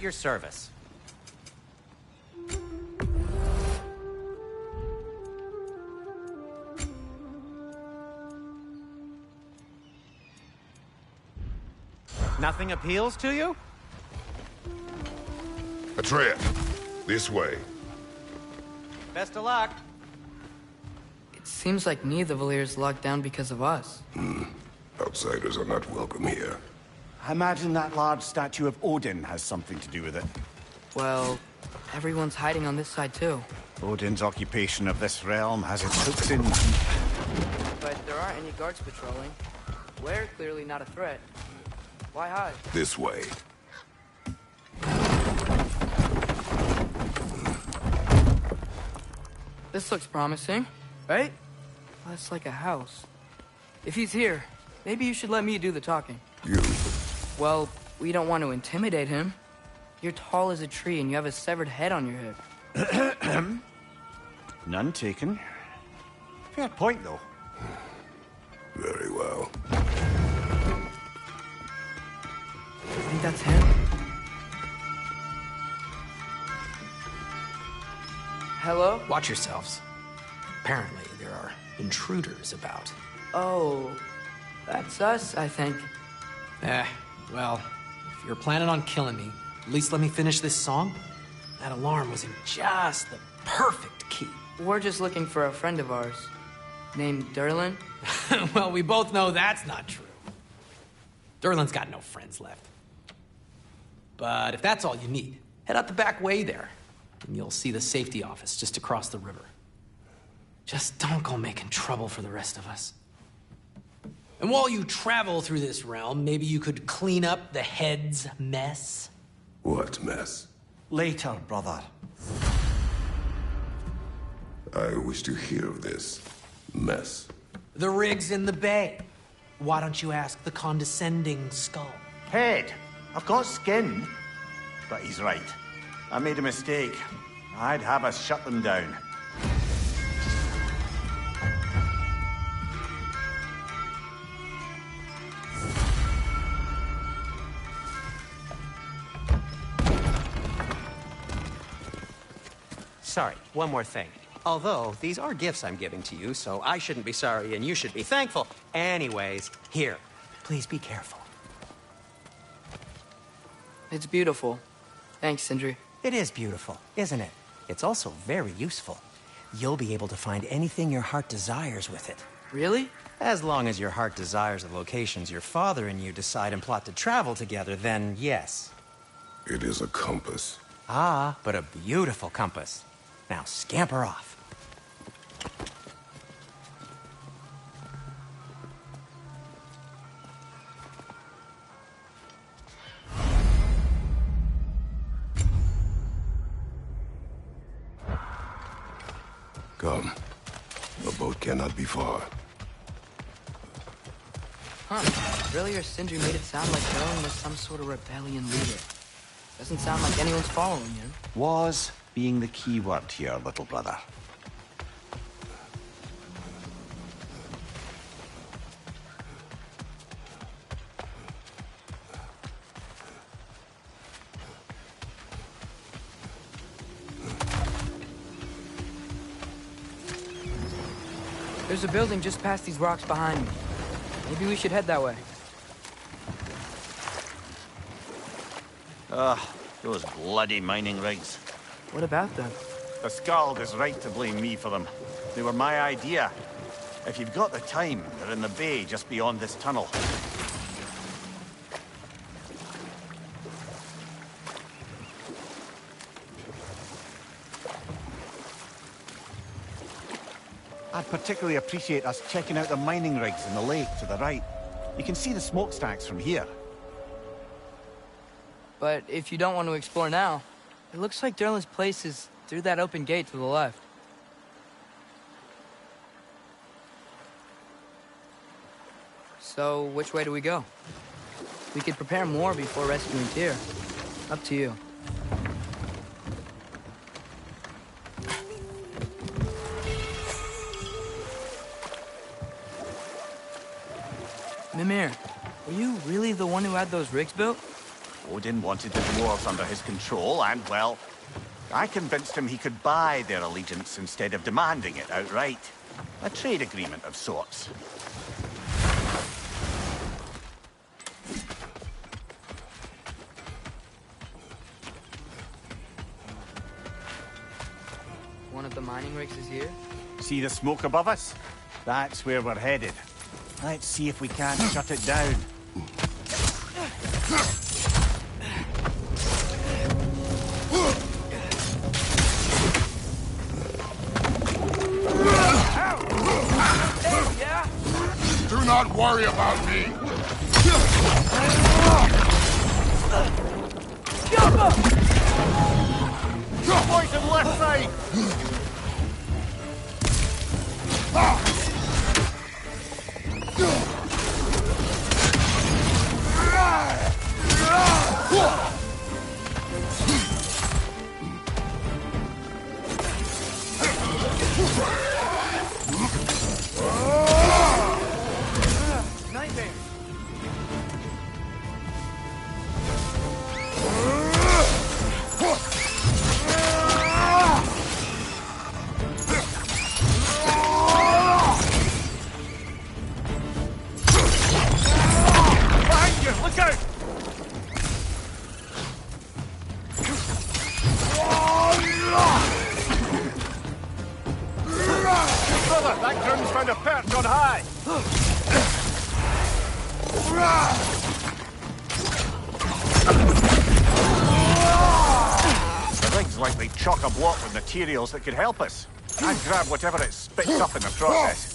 your service. Nothing appeals to you? Atreus, this way. Best of luck. It seems like Nidavelir's locked down because of us. Outsiders are not welcome here. I imagine that large statue of Odin has something to do with it. Well, everyone's hiding on this side too. Odin's occupation of this realm has its hooks in. But there aren't any guards patrolling. We're clearly not a threat. Why hide? This way. This looks promising, right? That's like a house. If he's here, maybe you should let me do the talking. You. Well, we don't want to intimidate him. You're tall as a tree and you have a severed head on your head. None taken. Fair point, though. Very well. I think that's him. Hello? Watch yourselves. Apparently, there are intruders about. Oh, that's us, I think. Well, if you're planning on killing me, at least let me finish this song. That alarm was in just the perfect key. We're just looking for a friend of ours, named Durlin. Well, we both know that's not true. Durlin's got no friends left. But if that's all you need, head out the back way there, and you'll see the safety office just across the river. Just don't go making trouble for the rest of us. And while you travel through this realm, maybe you could clean up the head's mess? What mess? Later, brother. I wish to hear of this mess. The rig's in the bay. Why don't you ask the condescending skull? Head, I've got skin. But he's right. I made a mistake. I'd have us shut them down. Sorry, one more thing. Although, these are gifts I'm giving to you, so I shouldn't be sorry and you should be thankful. Anyways, here, please be careful. It's beautiful. Thanks, Sindri. It is beautiful, isn't it? It's also very useful. You'll be able to find anything your heart desires with it. Really? As long as your heart desires the locations your father and you decide and plot to travel together, then yes. It is a compass. Ah, but a beautiful compass. Now scamper off. Come. The boat cannot be far. Huh. Earlier, Sindri made it sound like Durlin was some sort of rebellion leader. Doesn't sound like anyone's following him. Was being the key word here, little brother. There's a building just past these rocks behind me. Maybe we should head that way. Those bloody mining rigs. What about them? The Skald is right to blame me for them. They were my idea. If you've got the time, they're in the bay just beyond this tunnel. I'd particularly appreciate us checking out the mining rigs in the lake to the right. You can see the smokestacks from here. But if you don't want to explore now, it looks like Durlin's place is through that open gate to the left. So, which way do we go? We could prepare more before rescuing Tyr. Up to you. Mimir, were you really the one who had those rigs built? Odin wanted the dwarves under his control, and, well, I convinced him he could buy their allegiance instead of demanding it outright. A trade agreement of sorts. One of the mining rigs is here? See the smoke above us? That's where we're headed. Let's see if we can't shut it down. Do not worry about me. Poison left side! That ground's found a perch on high! The rig's likely chock-a-block with materials that could help us. I'd grab whatever it spits up in the process.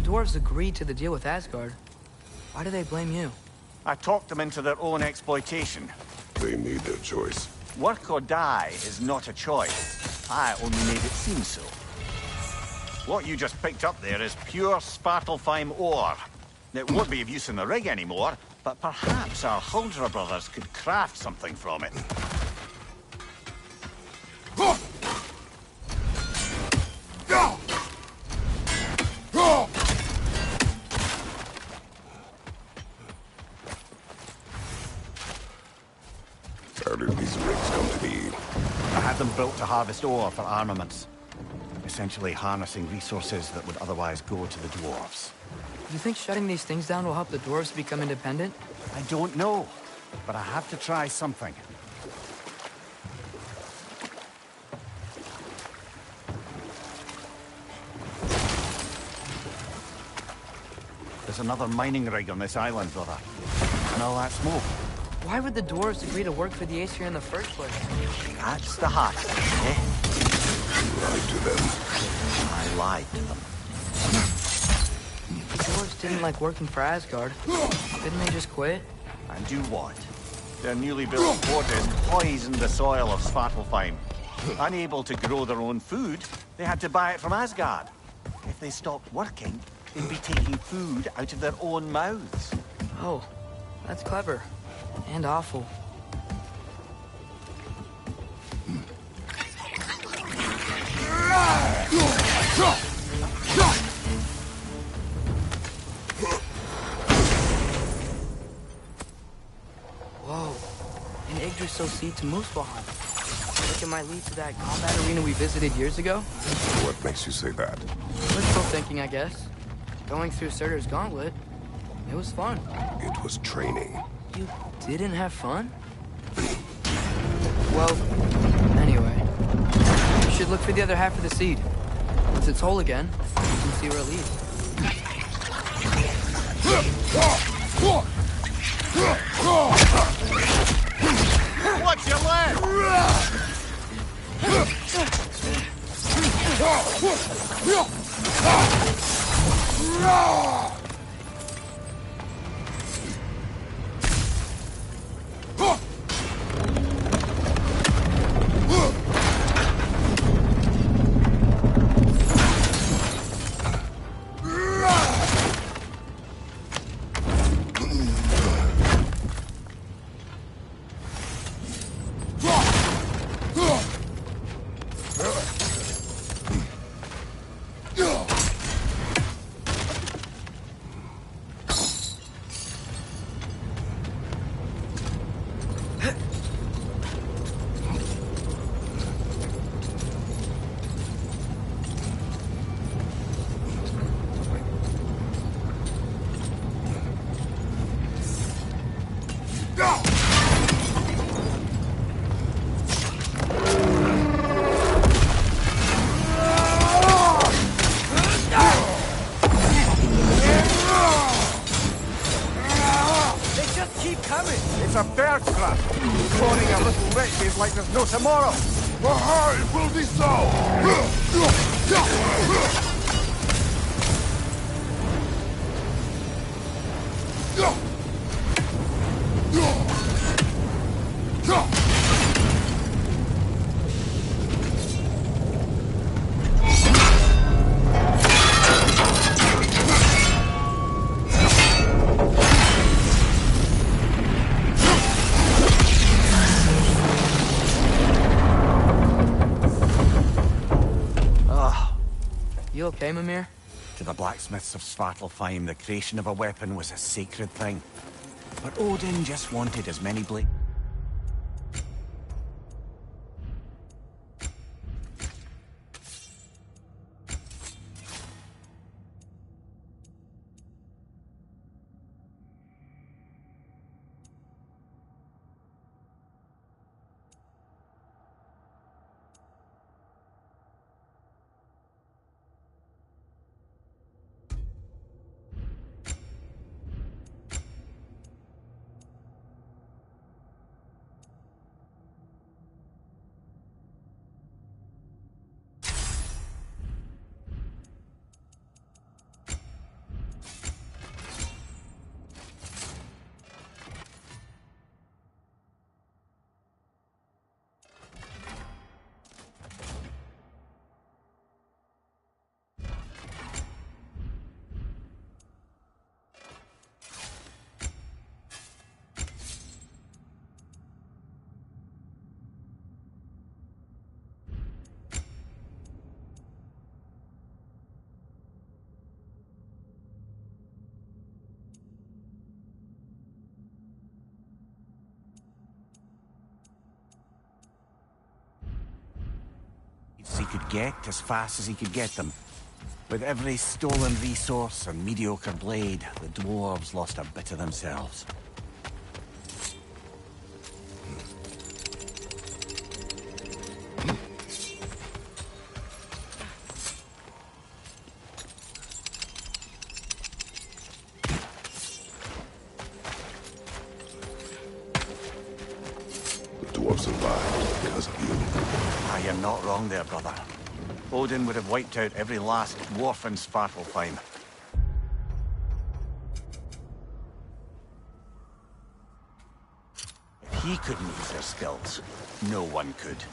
Dwarves agreed to the deal with Asgard. Why do they blame you? I talked them into their own exploitation. They made their choice. Work or die is not a choice. I only made it seem so. What you just picked up there is pure Svartalfheim ore. It won't be of use in the rig anymore, but perhaps our Huldra brothers could craft something from it. How did these rigs come to be? I had them built to harvest ore for armaments. Essentially harnessing resources that would otherwise go to the dwarves. You think shutting these things down will help the dwarves become independent? I don't know, but I have to try something. There's another mining rig on this island, brother. And all that smoke. Why would the dwarves agree to work for the Aesir in the first place? That's the heart, eh? You lied to them. I lied to them. The dwarves didn't like working for Asgard. Didn't they just quit? And do what? Their newly built fortress poisoned the soil of Svartalfheim. Unable to grow their own food, they had to buy it from Asgard. If they stopped working, they'd be taking food out of their own mouths. Oh, that's clever. And awful. Whoa. An Yggdrasil seed to Muspelheim. Think it might lead to that combat arena we visited years ago? What makes you say that? Wishful thinking, I guess. Going through Surtur's gauntlet, it was fun. It was training. You didn't have fun? Well, anyway. We should look for the other half of the seed. Once it's whole again, we can see where it leads. Watch your left! It's a bird trap. Cloning a little wretch is like there's no tomorrow. Aha, it will be so! You okay, Mimir? To the blacksmiths of Svartalfheim, the creation of a weapon was a sacred thing. But Odin just wanted as many blades. He could get as fast as he could get them. With every stolen resource and mediocre blade, the dwarves lost a bit of themselves. The dwarves survived because of you. Ah, you're not wrong there, brother. Odin would have wiped out every last dwarf in Svartalfheim. If he couldn't use their skills, no one could.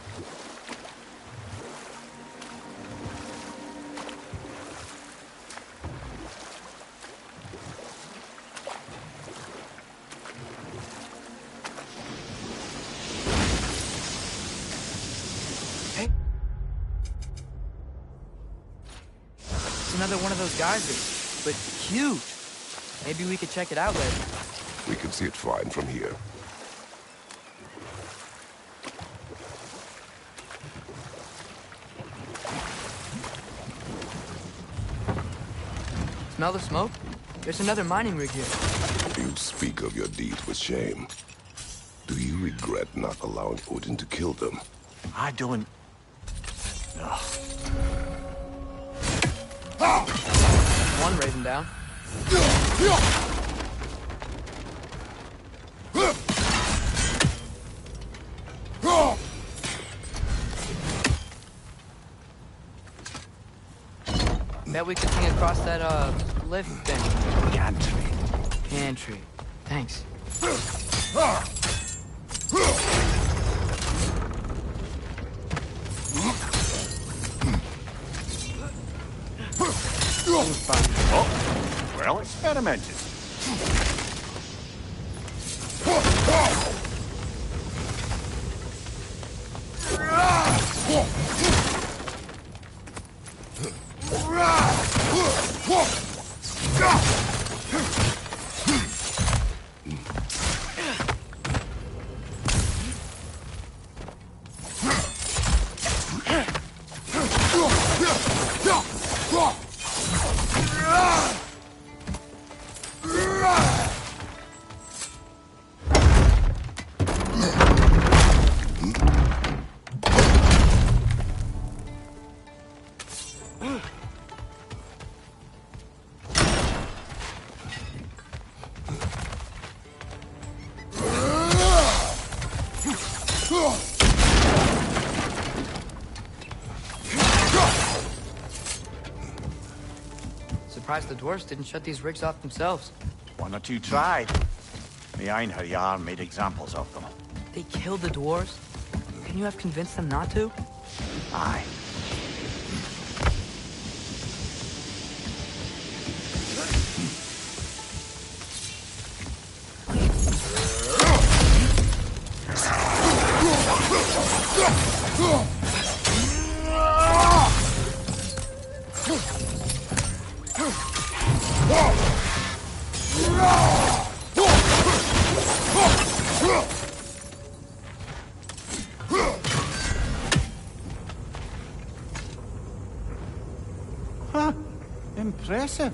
Another one of those geysers, but huge. Maybe we could check it out later. We can see it fine from here. Smell the smoke? There's another mining rig here. You speak of your deeds with shame. Do Do you regret not allowing Odin to kill them? I don't... No. One raven down. Bet we could swing across that, lift thing. Gantry. Pantry. Thanks. Oh, well experimented. Surprised the dwarves didn't shut these rigs off themselves. One or two tried. The Einherjar made examples of them. They killed the dwarves? Can you have convinced them not to? Aye. Huh. Impressive.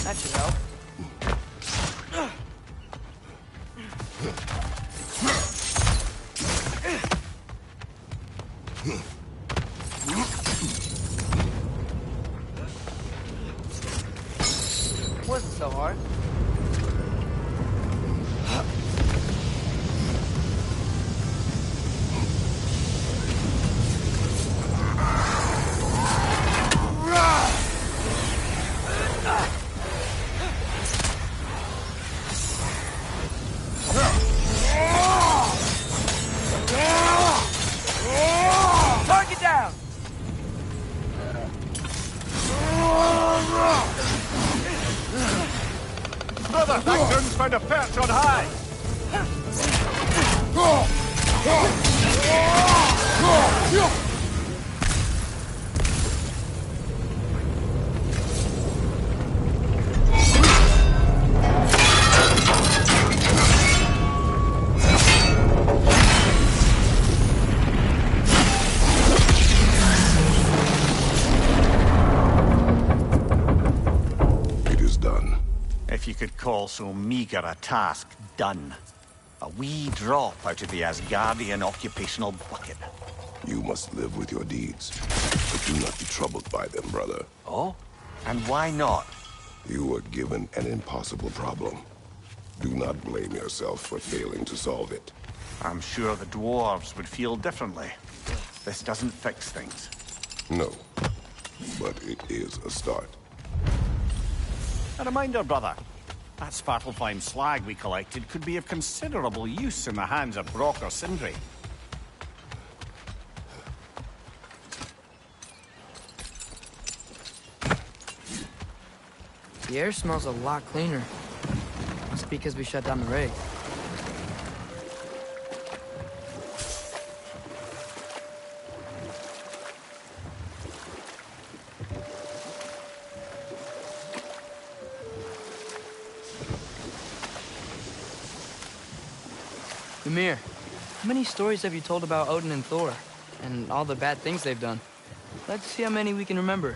That should help. Wasn't so hard. Target down! Brother, Thagdun's found a perch on high. It is done. If you could call so meager a task done. A wee drop out of the Asgardian occupational bucket. You must live with your deeds, but do not be troubled by them, brother. Oh? And why not? You were given an impossible problem. Do not blame yourself for failing to solve it. I'm sure the dwarves would feel differently. This doesn't fix things. No, but it is a start. A reminder, brother. That Svartalfheim slag we collected could be of considerable use in the hands of Brock or Sindri. The air smells a lot cleaner. Must be because we shut down the rig. Ymir, how many stories have you told about Odin and Thor? And all the bad things they've done? Let's see how many we can remember.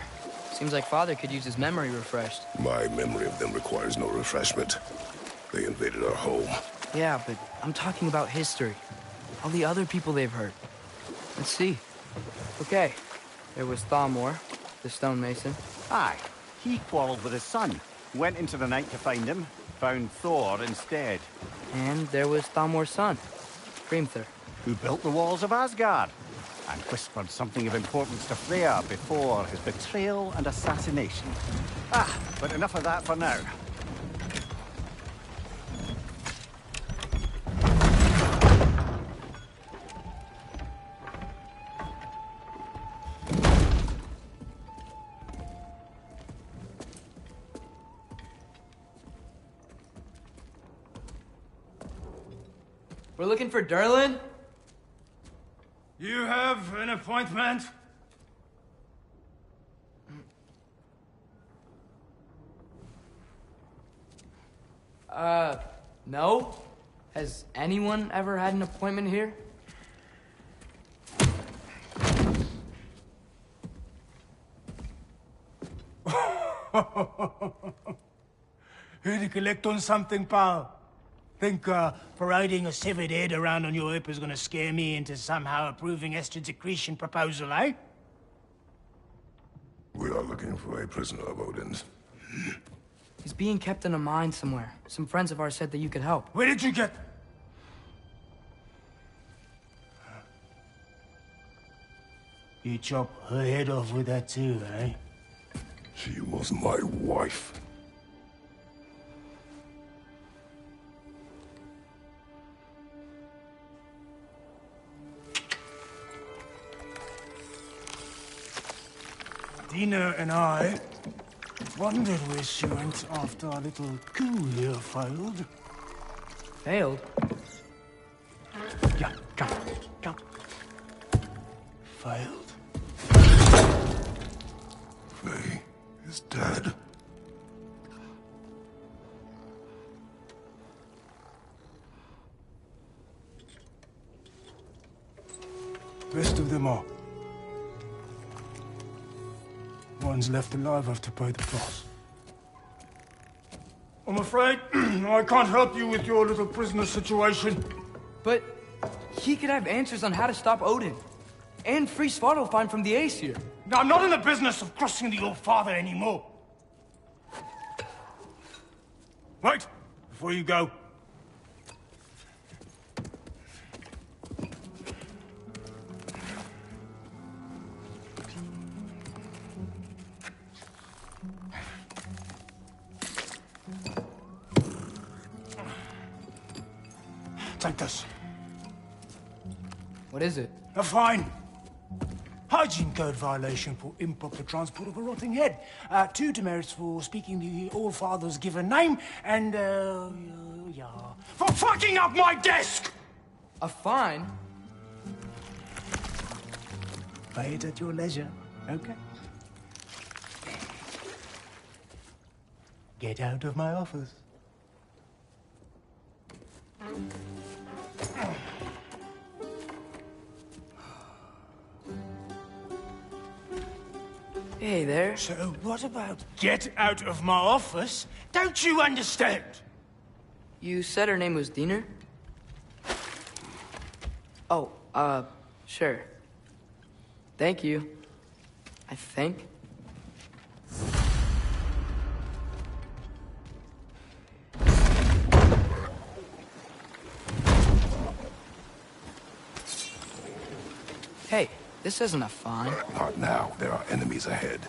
Seems like Father could use his memory refreshed. My memory of them requires no refreshment. They invaded our home. Yeah, but I'm talking about history. All the other people they've hurt. Let's see. Okay, there was Thalmor, the stonemason. Aye, he quarreled with his son. Went into the night to find him, found Thor instead. And there was Thalmor's son, Grimthur. Who built the walls of Asgard, and whispered something of importance to Freya before his betrayal and assassination. But enough of that for now. We're looking for Durlin? You have an appointment? No. Has anyone ever had an appointment here? Here to collect on something, pal? Think, parading a severed head around on your hip is gonna scare me into somehow approving Estrid's accretion proposal, eh? We are looking for a prisoner of Odin's. He's being kept in a mine somewhere. Some friends of ours said that you could help. Where did you get... You chop her head off with that too, eh? She was my wife. Dina and I wondered where she went after our little coup here failed. Failed? Yeah, come. Failed. Faye is dead. Rest of them are. One's left alive have to pay the price. I'm afraid I can't help you with your little prisoner situation. But he could have answers on how to stop Odin. And free Svartalfheim from the Aesir. Now, I'm not in the business of crossing the old father anymore. Wait, before you go. Take this. What is it? A fine. Hygiene code violation for improper transport of a rotting head. 2 demerits for speaking the All-Father's given name, and, yeah... for fucking up my desk! A fine? Pay it at your leisure, okay? Get out of my office. Hey there. So what about get out of my office? Don't you understand? You said her name was Diener? Oh, sure. Thank you. I think. Hey, this isn't a fine. Not now. There are enemies ahead.